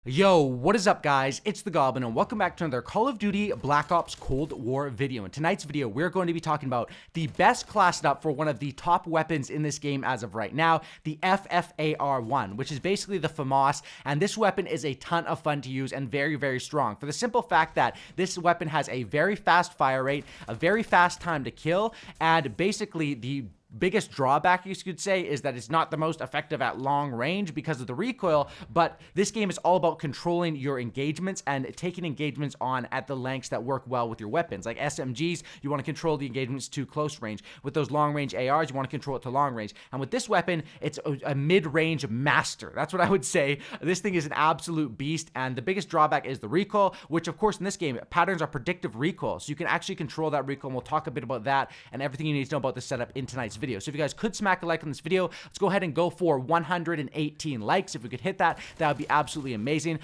Yo, what is up guys? It's the Goblin and welcome back to another Call of Duty Black Ops Cold War video. In tonight's video, we're going to be talking about the best class setup for one of the top weapons in this game as of right now, the FFAR1, which is basically the FAMAS, and this weapon is a ton of fun to use and very, very strong for the simple fact that this weapon has a very fast fire rate, a very fast time to kill, and basically the biggest drawback, you could say, is that it's not the most effective at long range because of the recoil, but this game is all about controlling your engagements and taking engagements on at the lengths that work well with your weapons. Like SMGs, you want to control the engagements to close range. With those long range ARs, you want to control it to long range. And with this weapon, it's a mid-range master. That's what I would say. This thing is an absolute beast, and the biggest drawback is the recoil, which of course in this game, patterns are predictive recoil, so you can actually control that recoil, and we'll talk a bit about that and everything you need to know about the setup in tonight's video. So if you guys could smack a like on this video, let's go ahead and go for 118 likes. If we could hit that, that would be absolutely amazing.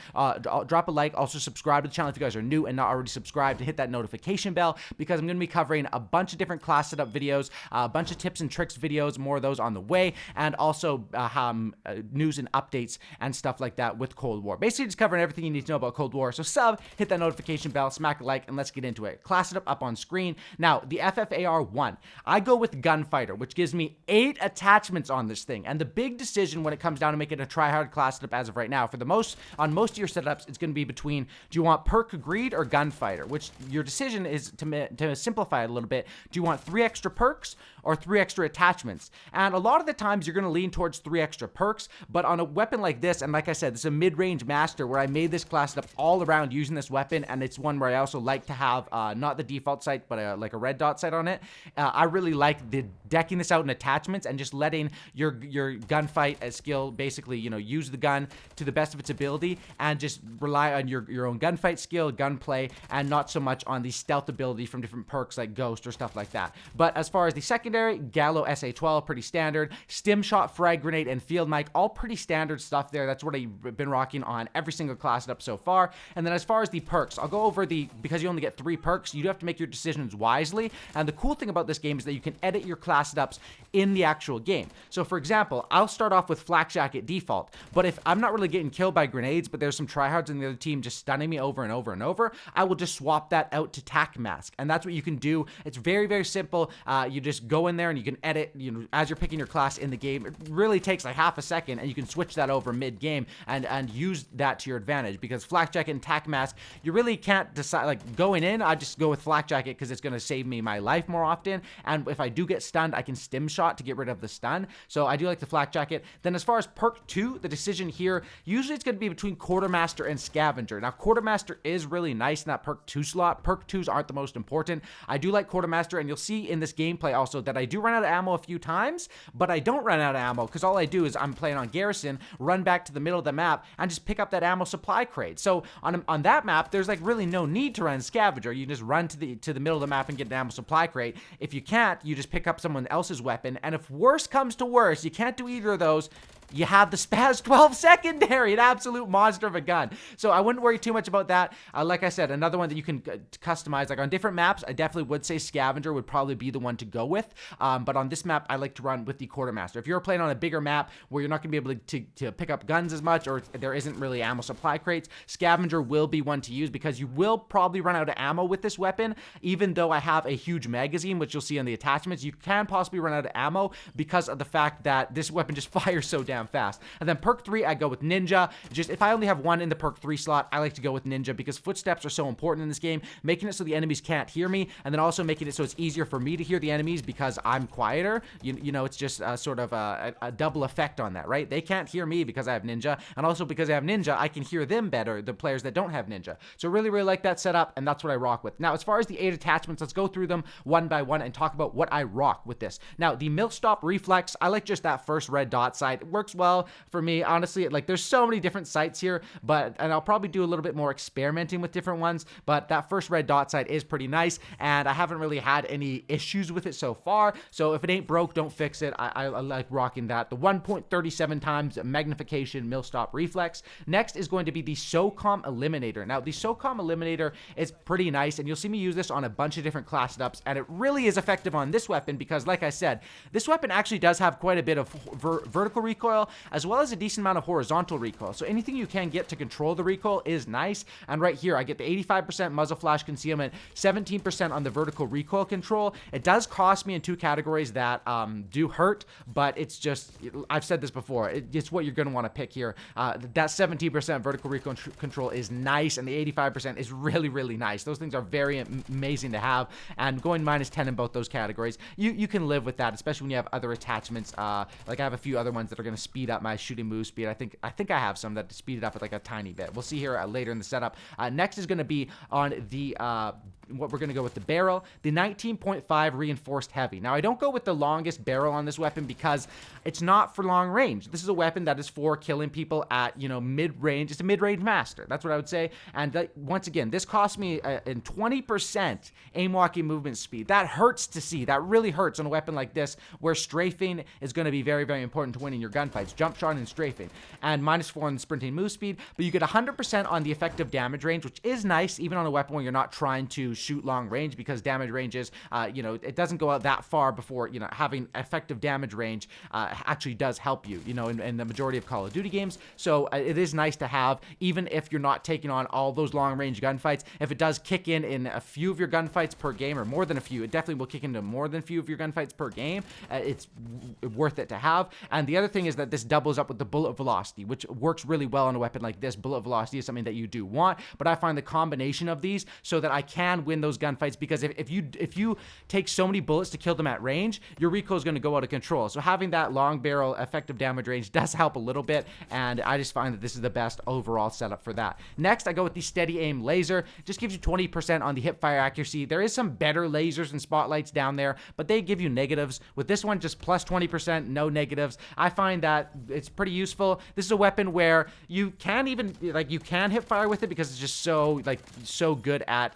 Drop a like. Also subscribe to the channel if you guys are new and not already subscribed, and hit that notification bell because I'm going to be covering a bunch of different class setup videos, a bunch of tips and tricks videos, more of those on the way, and also news and updates and stuff like that with Cold War. Basically just covering everything you need to know about Cold War. So sub, hit that notification bell, smack a like, and let's get into it. Class setup up on screen. Now, the FFAR1, I go with Gunfighter, which gives me 8 attachments on this thing, and the big decision when it comes down to making a try-hard class setup as of right now, for the most of your setups, it's going to be between, do you want perk greed or gunfighter, which your decision is to simplify it a little bit. Do you want 3 extra perks or 3 extra attachments? And a lot of the times you're going to lean towards 3 extra perks, but on a weapon like this, and like I said, this is a mid-range master where I made this class setup all around using this weapon, and it's one where I also like to have not the default sight, but like a red dot sight on it. I really like the decking this out in attachments and just letting your gunfight skill basically, you know, use the gun to the best of its ability and just rely on your own gunfight skill, gunplay, and not so much on the stealth ability from different perks like Ghost or stuff like that. But as far as the secondary, Gallo SA-12, pretty standard. Stim shot, frag grenade, and field mic, all pretty standard stuff there. That's what I've been rocking on every single class setup so far. And then as far as the perks, I'll go over because you only get 3 perks, you do have to make your decisions wisely. And the cool thing about this game is that you can edit your class setups in the actual game. So for example, I'll start off with flak jacket default, but if I'm not really getting killed by grenades, but there's some tryhards in the other team just stunning me over and over and over, I will just swap that out to tac mask, and that's what you can do. It's very, very simple. You just go in there and you can edit, you know, as you're picking your class in the game. It really takes like half a second, and you can switch that over mid-game and use that to your advantage, because flak jacket and tac mask, you really can't decide. Like going in, I just go with flak jacket because it's going to save me my life more often, and if I do get stunned, I can stim shot to get rid of the stun. So I do like the flak jacket. Then as far as perk 2, the decision here, usually it's going to be between quartermaster and scavenger. Now quartermaster is really nice in that perk 2 slot. Perk 2s aren't the most important. I do like quartermaster, and you'll see in this gameplay also that I do run out of ammo a few times, but I don't run out of ammo because all I do is I'm playing on garrison, run back to the middle of the map and just pick up that ammo supply crate. So on that map, there's like really no need to run scavenger. You just run to the middle of the map and get an ammo supply crate. If you can't, you just pick up someone else's weapon, and if worse comes to worse, you can't do either of those, you have the Spaz 12 secondary, an absolute monster of a gun. So I wouldn't worry too much about that. Like I said, another one that you can customize, like on different maps, I definitely would say scavenger would probably be the one to go with. But on this map, I like to run with the quartermaster. If you're playing on a bigger map where you're not going to be able to pick up guns as much, or there isn't really ammo supply crates, scavenger will be one to use because you will probably run out of ammo with this weapon. Even though I have a huge magazine, which you'll see on the attachments, you can possibly run out of ammo because of the fact that this weapon just fires so damn fast. And then perk 3, I go with ninja. Just if I only have one in the perk 3 slot, I like to go with ninja because footsteps are so important in this game, making it so the enemies can't hear me, and then also making it so it's easier for me to hear the enemies because I'm quieter. You know, it's just sort of a double effect on that, right? They can't hear me because I have ninja, and also because I have ninja, I can hear them better, the players that don't have ninja. So really, really like that setup, and that's what I rock with. Now, as far as the 8 attachments, let's go through them one by one and talk about what I rock with this. Now, the milk stop reflex, I like just that first red dot sight. It works well for me, honestly. Like, there's so many different sights here, and I'll probably do a little bit more experimenting with different ones, but that first red dot sight is pretty nice, and I haven't really had any issues with it so far. So if it ain't broke, don't fix it. I like rocking that. The 1.37 times magnification milstop reflex. Next is going to be the SOCOM Eliminator. Now, the SOCOM Eliminator is pretty nice, and you'll see me use this on a bunch of different class setups, and it really is effective on this weapon because, like I said, this weapon actually does have quite a bit of vertical recoil recoil, as well as a decent amount of horizontal recoil. So anything you can get to control the recoil is nice. And right here, I get the 85% muzzle flash concealment, 17% on the vertical recoil control. It does cost me in two categories that do hurt, but it's just, I've said this before, it's what you're going to want to pick here. That 17% vertical recoil control is nice, and the 85% is really, really nice. Those things are very amazing to have, and going -10 in both those categories, you can live with that, especially when you have other attachments. Like I have a few other ones that are going to speed up my shooting move speed. I think I have some that speed it up with like a tiny bit. We'll see here later in the setup. Next is going to be on the what we're going to go with the barrel, the 19.5 reinforced heavy. Now I don't go with the longest barrel on this weapon because it's not for long range. This is a weapon that is for killing people at, you know, mid-range. It's a mid-range master. That's what I would say. And once again, this cost me in 20% aim walking movement speed. That hurts to see. That really hurts on a weapon like this, where strafing is going to be very, very important to winning your gunfights. Jump shot and strafing. And -4 on the sprinting move speed. But you get 100% on the effective damage range, which is nice, even on a weapon where you're not trying to shoot long range, because damage ranges, you know, it doesn't go out that far before, you know, having effective damage range actually does help you, you know, in the majority of Call of Duty games. So it is nice to have, even if you're not taking on all those long range gunfights. If it does kick in a few of your gunfights per game, or more than a few, it definitely will kick into more than a few of your gunfights per game. It's worth it to have. And the other thing is that this doubles up with the bullet velocity, which works really well on a weapon like this. Bullet velocity is something that you do want, but I find the combination of these so that I can win those gunfights, because if you take so many bullets to kill them at range, your recoil is going to go out of control. So having that long barrel effective damage range does help a little bit, and I just find that this is the best overall setup for that. Next, I go with the steady aim laser. Just gives you 20% on the hip fire accuracy. There is some better lasers and spotlights down there, but they give you negatives. With this one, just plus 20%, no negatives. I find that it's pretty useful. This is a weapon where you can even, like, you can hip fire with it because it's just so good at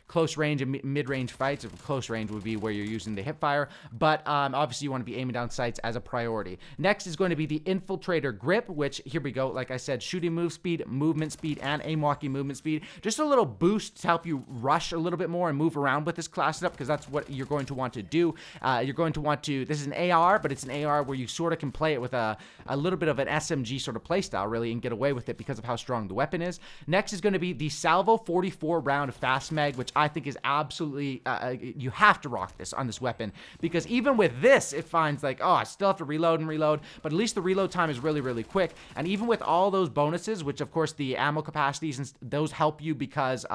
close range and mid-range fights. Close range would be where you're using the hip fire, but obviously you want to be aiming down sights as a priority. Next is going to be the infiltrator grip, which, here we go, like I said, shooting move speed, movement speed, and aim walking movement speed. Just a little boost to help you rush a little bit more and move around with this class setup, because that's what you're going to want to do. You're going to want to, this is an AR, but it's an AR where you sort of can play it with a little bit of an SMG sort of playstyle, really, and get away with it because of how strong the weapon is. Next is going to be the Salvo 44 round fast mag, which I think is absolutely, you have to rock this on this weapon, because even with this, it finds like, oh, I still have to reload and reload, but at least the reload time is really, really quick. And even with all those bonuses, which of course the ammo capacities, and those help you because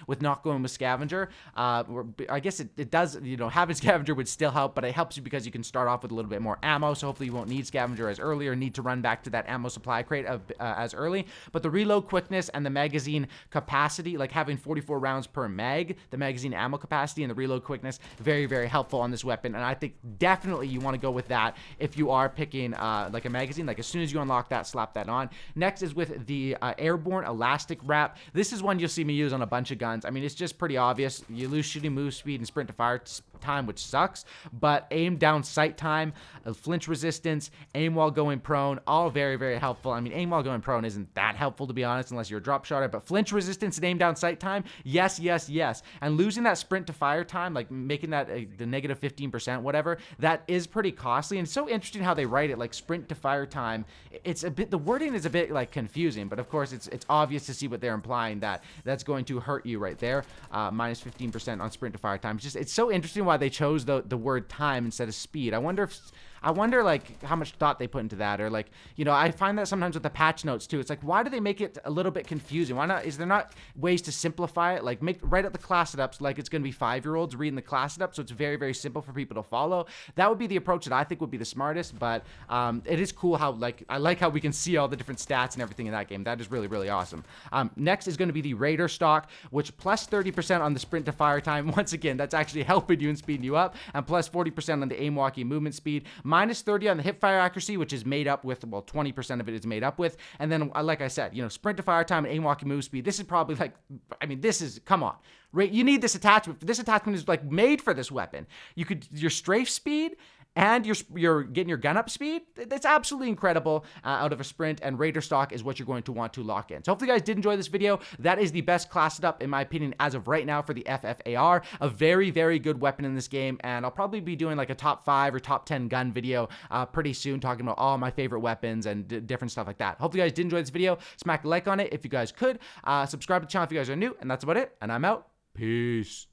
with not going with scavenger, I guess it does, you know, having scavenger would still help, but it helps you because you can start off with a little bit more ammo, so hopefully you won't need scavenger as early or need to run back to that ammo supply crate as early. But the reload quickness and the magazine capacity, like having 44 rounds per mag, the magazine ammo capacity and the reload quickness, very, very helpful on this weapon. And I think definitely you want to go with that if you are picking like a magazine. Like as soon as you unlock that, slap that on. Next is with the airborne elastic wrap. This is one you'll see me use on a bunch of guns. I mean, it's just pretty obvious. You lose shooting move speed and sprint to fire time, which sucks, but aim down sight time, flinch resistance, aim while going prone, all very, very helpful. I mean, aim while going prone isn't that helpful, to be honest, unless you're a drop shotter, but flinch resistance and aim down sight time, yes, yes, yes. And losing that sprint to fire time, like making that the negative 15%, whatever, that is pretty costly. And it's so interesting how they write it, like sprint to fire time. It's a bit, the wording is a bit like confusing, but of course it's obvious to see what they're implying, that that's going to hurt you right there. Minus 15% on sprint to fire time. It's so interesting why they chose the word time instead of speed. I wonder like how much thought they put into that, or like, you know, I find that sometimes with the patch notes too. It's like, why do they make it a little bit confusing? Why not? Is there not ways to simplify it? Like write out the class setups like it's going to be 5-year-olds reading the class setup, so it's very, very simple for people to follow. That would be the approach that I think would be the smartest. But it is cool how, like, I like how we can see all the different stats and everything in that game. That is really, really awesome. Next is going to be the Raider stock, which plus 30% on the sprint to fire time. Once again, that's actually helping you and speeding you up, and plus 40% on the aim walking movement speed. Minus 30 on the hip fire accuracy, which is made up with, well, 20% of it is made up with. And then, like I said, you know, sprint to fire time and aim walking move speed. This is probably like, I mean, this is, come on. Right? You need this attachment. This attachment is like made for this weapon. You could, your strafe speed and you're getting your gun up speed. That's absolutely incredible out of a sprint, and Raider stock is what you're going to want to lock in. So hopefully you guys did enjoy this video. That is the best class setup, in my opinion, as of right now for the FFAR. A very, very good weapon in this game, and I'll probably be doing like a top 5 or top 10 gun video pretty soon, talking about all my favorite weapons and different stuff like that. Hopefully you guys did enjoy this video. Smack a like on it if you guys could. Subscribe to the channel if you guys are new, and that's about it, and I'm out. Peace.